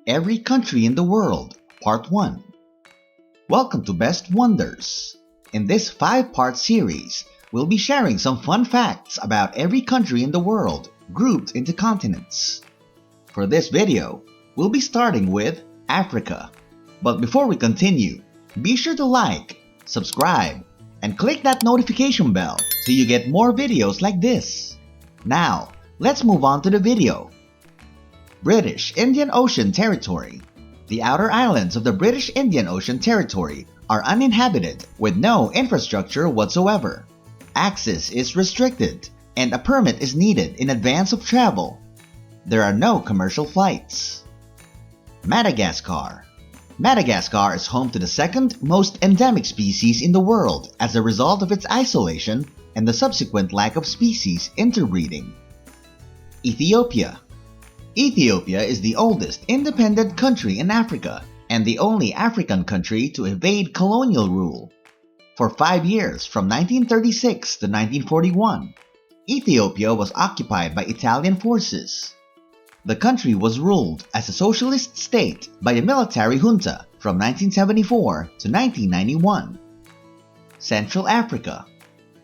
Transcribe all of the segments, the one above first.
Every Country in the World, Part 1. Welcome to Best Wonders. In this 5-part series, we'll be sharing some fun facts about every country in the world, grouped into continents. For this video, we'll be starting with Africa. But before we continue, be sure to like, subscribe, and click that notification bell so you get more videos like this. Now, let's move on to the video. British Indian Ocean Territory. The outer islands of the British Indian Ocean Territory are uninhabited with no infrastructure whatsoever. Access is restricted and a permit is needed in advance of travel. There are no commercial flights. Madagascar. Madagascar is home to the second most endemic species in the world as a result of its isolation and the subsequent lack of species interbreeding. Ethiopia. Ethiopia is the oldest independent country in Africa and the only African country to evade colonial rule. For 5 years, from 1936 to 1941, Ethiopia was occupied by Italian forces. The country was ruled as a socialist state by a military junta from 1974 to 1991. Central Africa.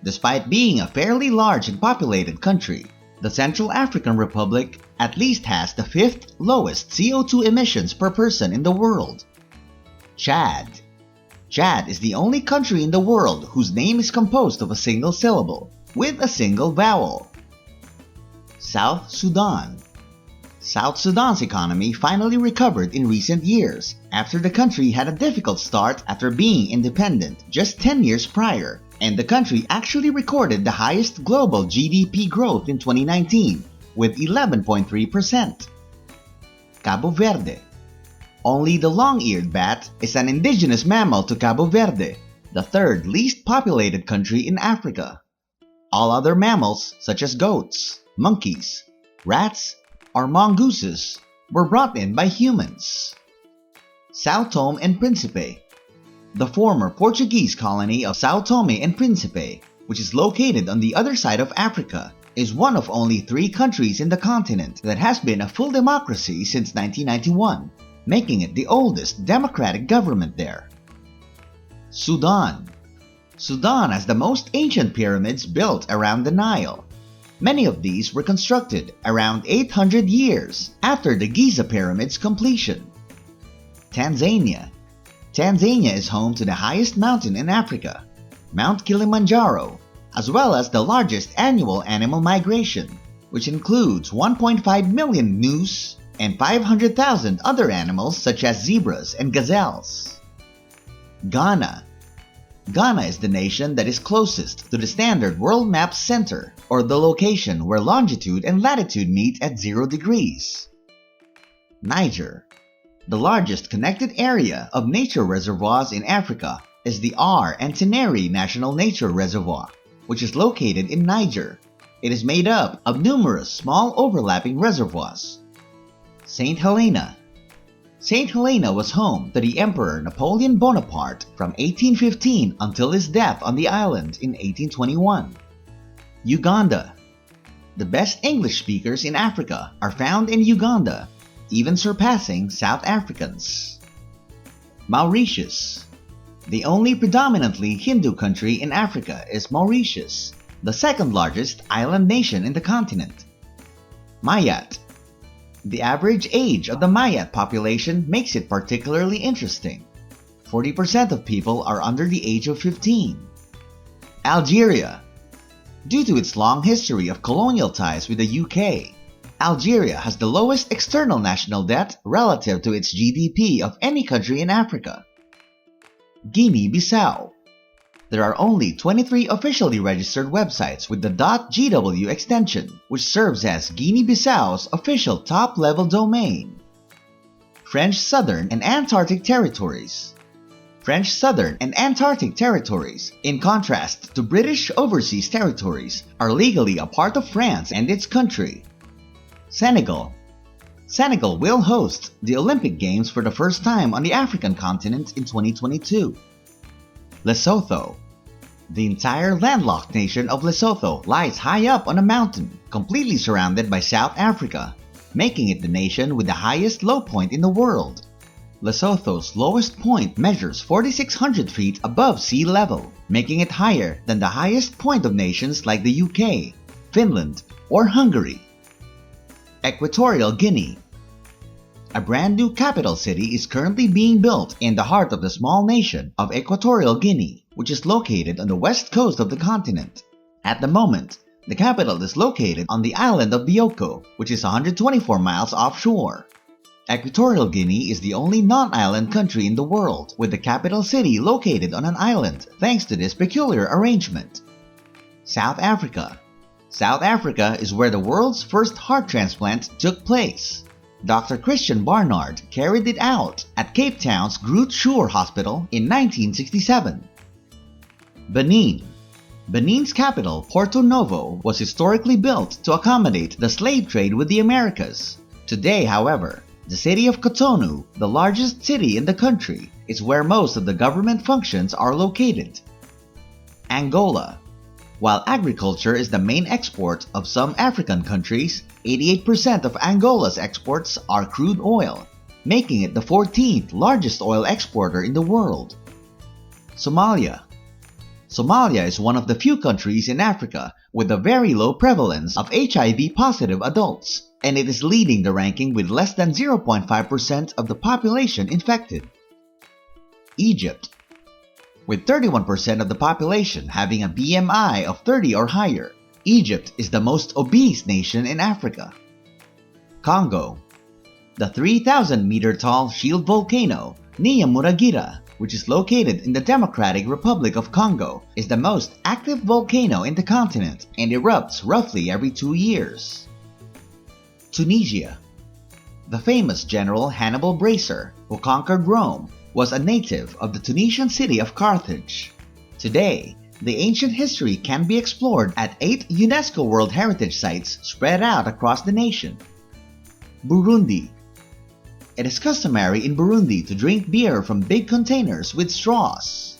Despite being a fairly large and populated country, the Central African Republic at least has the 5th lowest CO2 emissions per person in the world. Chad. Chad is the only country in the world whose name is composed of a single syllable, with a single vowel. South Sudan. South Sudan's economy finally recovered in recent years after the country had a difficult start after being independent just 10 years prior, and the country actually recorded the highest global GDP growth in 2019 with 11.3%. Cabo Verde. Only the long-eared bat is an indigenous mammal to Cabo Verde, the 3rd least populated country in Africa. All other mammals, such as goats, monkeys, rats, or mongooses, were brought in by humans. São Tomé and Príncipe. The former Portuguese colony of São Tomé and Príncipe, which is located on the other side of Africa, is one of only 3 countries in the continent that has been a full democracy since 1991, making it the oldest democratic government there. Sudan. Sudan has the most ancient pyramids built around the Nile. Many of these were constructed around 800 years after the Giza Pyramid's completion. Tanzania. Tanzania is home to the highest mountain in Africa, Mount Kilimanjaro, as well as the largest annual animal migration, which includes 1.5 million gnus and 500,000 other animals such as zebras and gazelles. Ghana. Ghana is the nation that is closest to the standard world map center, or the location where longitude and latitude meet at 0 degrees. Niger. The largest connected area of nature reservoirs in Africa is the R. Antineri National Nature Reservoir, which is located in Niger. It is made up of numerous small overlapping reservoirs. St. Helena. St. Helena was home to the Emperor Napoleon Bonaparte from 1815 until his death on the island in 1821. Uganda. The best English speakers in Africa are found in Uganda, even surpassing South Africans. Mauritius. The only predominantly Hindu country in Africa is Mauritius, the 2nd largest island nation in the continent. Mayat. The average age of the Mayat population makes it particularly interesting. 40% of people are under the age of 15. Algeria. Due to its long history of colonial ties with the UK, Algeria has the lowest external national debt relative to its GDP of any country in Africa. Guinea-Bissau. There are only 23 officially registered websites with the .gw extension, which serves as Guinea-Bissau's official top-level domain. French Southern and Antarctic Territories. French Southern and Antarctic Territories, in contrast to British Overseas Territories, are legally a part of France and its country. Senegal. Senegal will host the Olympic Games for the first time on the African continent in 2022. Lesotho. The entire landlocked nation of Lesotho lies high up on a mountain, completely surrounded by South Africa. making it the nation with the highest low point in the world. Lesotho's lowest point measures 4,600 feet above sea level, making it higher than the highest point of nations like the UK, Finland, or Hungary. Equatorial Guinea. A brand new capital city is currently being built in the heart of the small nation of Equatorial Guinea, which is located on the west coast of the continent. At the moment, the capital is located on the island of Bioko, which is 124 miles offshore. Equatorial Guinea is the only non-island country in the world with the capital city located on an island thanks to this peculiar arrangement. South Africa. South Africa is where the world's first heart transplant took place. Dr. Christian Barnard carried it out at Cape Town's Groote Schuur Hospital in 1967. Benin. Benin's capital, Porto Novo, was historically built to accommodate the slave trade with the Americas. Today, however, the city of Cotonou, the largest city in the country, is where most of the government functions are located. Angola. While agriculture is the main export of some African countries, 88% of Angola's exports are crude oil, making it the 14th largest oil exporter in the world. Somalia. Somalia is one of the few countries in Africa with a very low prevalence of HIV-positive adults, and it is leading the ranking with less than 0.5% of the population infected. Egypt. With 31% of the population having a BMI of 30 or higher, Egypt is the most obese nation in Africa. Congo. The 3,000-meter-tall shield volcano, Nyamuragira, which is located in the Democratic Republic of Congo, is the most active volcano in the continent and erupts roughly every 2 years. Tunisia. The famous General Hannibal Bracer, who conquered Rome, was a native of the Tunisian city of Carthage. Today, the ancient history can be explored at 8 UNESCO World Heritage Sites spread out across the nation. Burundi. It is customary in Burundi to drink beer from big containers with straws.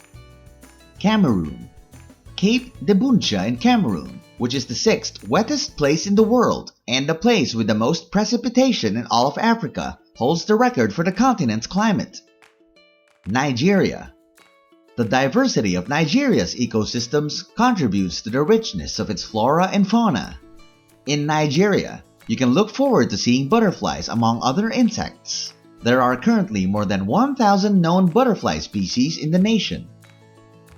Cameroon. Cape de Buncha in Cameroon, which is the 6th wettest place in the world and the place with the most precipitation in all of Africa, holds the record for the continent's climate. Nigeria. The diversity of Nigeria's ecosystems contributes to the richness of its flora and fauna. In Nigeria, you can look forward to seeing butterflies among other insects. There are currently more than 1,000 known butterfly species in the nation.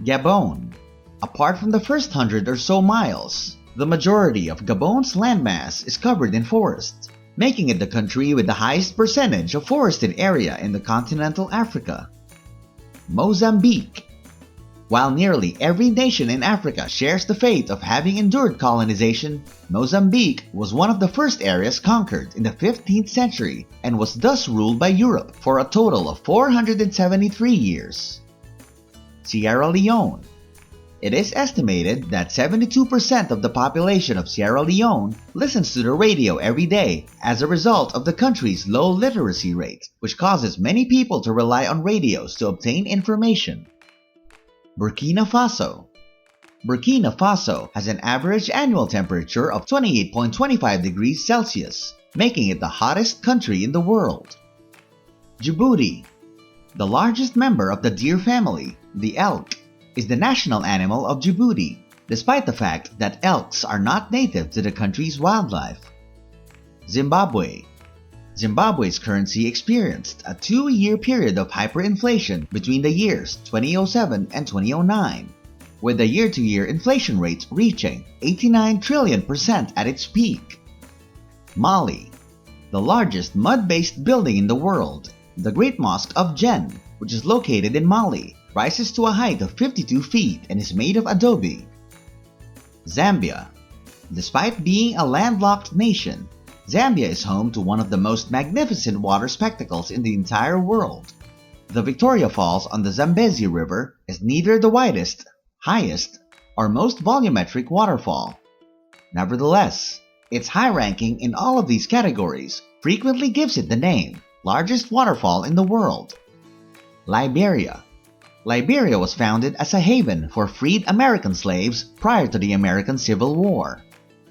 Gabon. Apart from the first 100 or so miles, the majority of Gabon's landmass is covered in forest, making it the country with the highest percentage of forested area in the continental Africa. Mozambique. While nearly every nation in Africa shares the fate of having endured colonization, Mozambique was one of the first areas conquered in the 15th century and was thus ruled by Europe for a total of 473 years. Sierra Leone. It is estimated that 72% of the population of Sierra Leone listens to the radio every day as a result of the country's low literacy rate, which causes many people to rely on radios to obtain information. Burkina Faso. Burkina Faso has an average annual temperature of 28.25 degrees Celsius, making it the hottest country in the world. Djibouti. The largest member of the deer family, the elk, is the national animal of Djibouti, despite the fact that elks are not native to the country's wildlife. Zimbabwe. Zimbabwe's currency experienced a 2-year period of hyperinflation between the years 2007 and 2009, with the year-to-year inflation rate reaching 89 trillion% at its peak. Mali. The largest mud-based building in the world, the Great Mosque of Djen, which is located in Mali, rises to a height of 52 feet and is made of adobe. Zambia. Despite being a landlocked nation, Zambia is home to one of the most magnificent water spectacles in the entire world. The Victoria Falls on the Zambezi River is neither the widest, highest, or most volumetric waterfall. Nevertheless, its high ranking in all of these categories frequently gives it the name largest waterfall in the world. Liberia. Liberia was founded as a haven for freed American slaves prior to the American Civil War.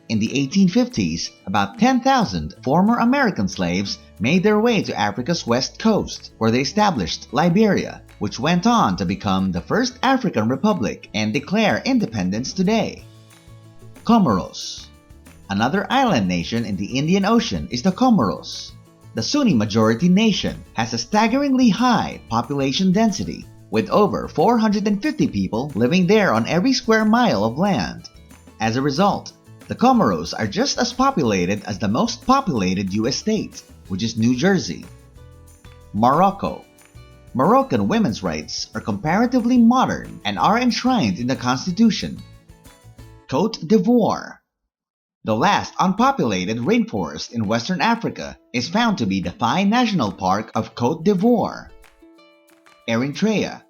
In the 1850s, about 10,000 former American slaves made their way to Africa's west coast, where they established Liberia, which went on to become the first African republic and declare independence today. Comoros. Another island nation in the Indian Ocean is the Comoros. The Sunni-majority nation has a staggeringly high population density, with over 450 people living there on every square mile of land. As a result, the Comoros are just as populated as the most populated US state, which is New Jersey. Morocco. Moroccan women's rights are comparatively modern and are enshrined in the Constitution. Côte d'Ivoire. The last unpopulated rainforest in Western Africa is found to be the Thai National Park of Côte d'Ivoire. Eritrea.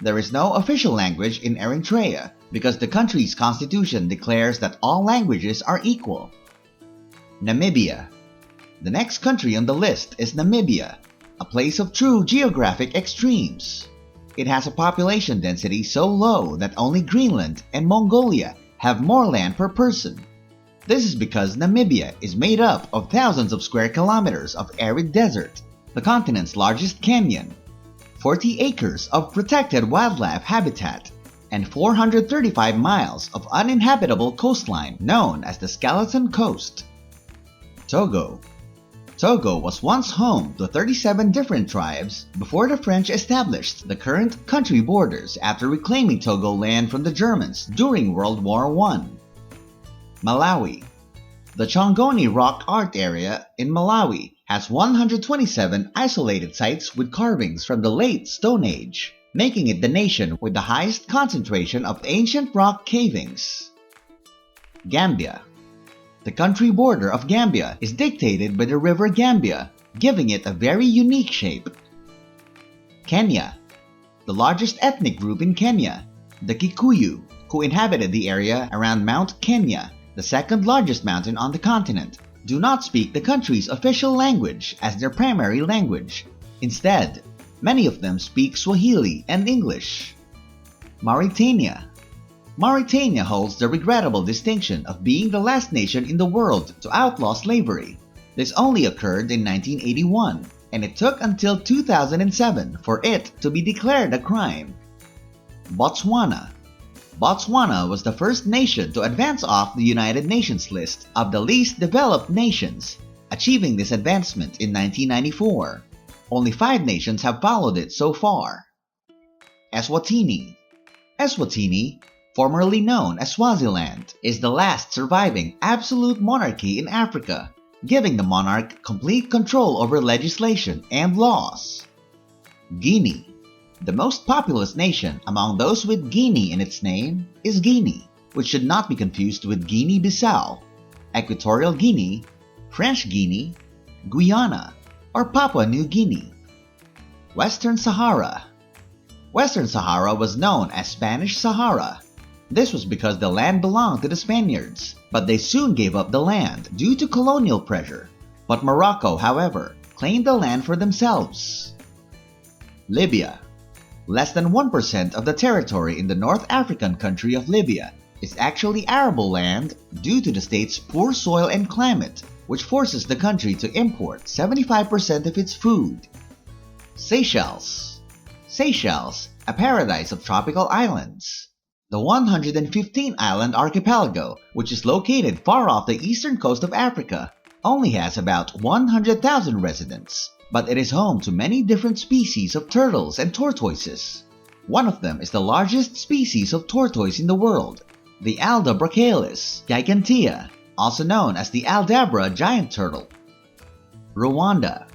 There is no official language in Eritrea because the country's constitution declares that all languages are equal. Namibia. The next country on the list is Namibia, a place of true geographic extremes. It has a population density so low that only Greenland and Mongolia have more land per person. This is because Namibia is made up of thousands of square kilometers of arid desert, the continent's largest canyon, 40 acres of protected wildlife habitat, and 435 miles of uninhabitable coastline known as the Skeleton Coast. Togo. Togo was once home to 37 different tribes before the French established the current country borders after reclaiming Togo land from the Germans during World War I. Malawi. The Chongoni rock art area in Malawi has 127 isolated sites with carvings from the late Stone Age, making it the nation with the highest concentration of ancient rock cavings. Gambia. The country border of Gambia is dictated by the river Gambia, giving it a very unique shape. Kenya. The largest ethnic group in Kenya, the Kikuyu, who inhabited the area around Mount Kenya, the second largest mountain on the continent, do not speak the country's official language as their primary language. Instead, many of them speak Swahili and English. Mauritania. Mauritania holds the regrettable distinction of being the last nation in the world to outlaw slavery. This only occurred in 1981, and it took until 2007 for it to be declared a crime. Botswana. Botswana was the first nation to advance off the United Nations list of the least developed nations, achieving this advancement in 1994. Only 5 nations have followed it so far. Eswatini. Eswatini, formerly known as Swaziland, is the last surviving absolute monarchy in Africa, giving the monarch complete control over legislation and laws. Guinea. The most populous nation among those with Guinea in its name is Guinea, which should not be confused with Guinea-Bissau, Equatorial Guinea, French Guinea, Guyana, or Papua New Guinea. Western Sahara. Western Sahara was known as Spanish Sahara. This was because the land belonged to the Spaniards, but they soon gave up the land due to colonial pressure. But Morocco, however, claimed the land for themselves. Libya. Less than 1% of the territory in the North African country of Libya is actually arable land due to the state's poor soil and climate, which forces the country to import 75% of its food. Seychelles. Seychelles, a paradise of tropical islands. The 115-island archipelago, which is located far off the eastern coast of Africa, only has about 100,000 residents, but it is home to many different species of turtles and tortoises. One of them is the largest species of tortoise in the world, the ALDABRA gigantea, also known as the ALDABRA giant turtle. Rwanda.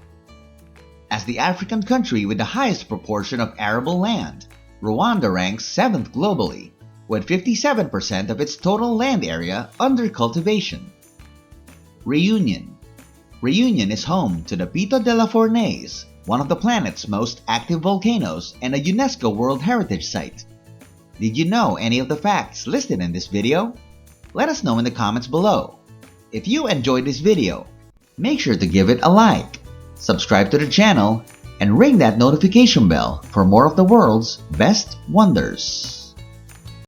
As the African country with the highest proportion of arable land, Rwanda ranks 7th globally, with 57% of its total land area under cultivation. Reunion. Reunion is home to the Piton de la Fournaise, one of the planet's most active volcanoes and a UNESCO World Heritage Site. Did you know any of the facts listed in this video? Let us know in the comments below. If you enjoyed this video, make sure to give it a like, subscribe to the channel, and ring that notification bell for more of the world's best wonders.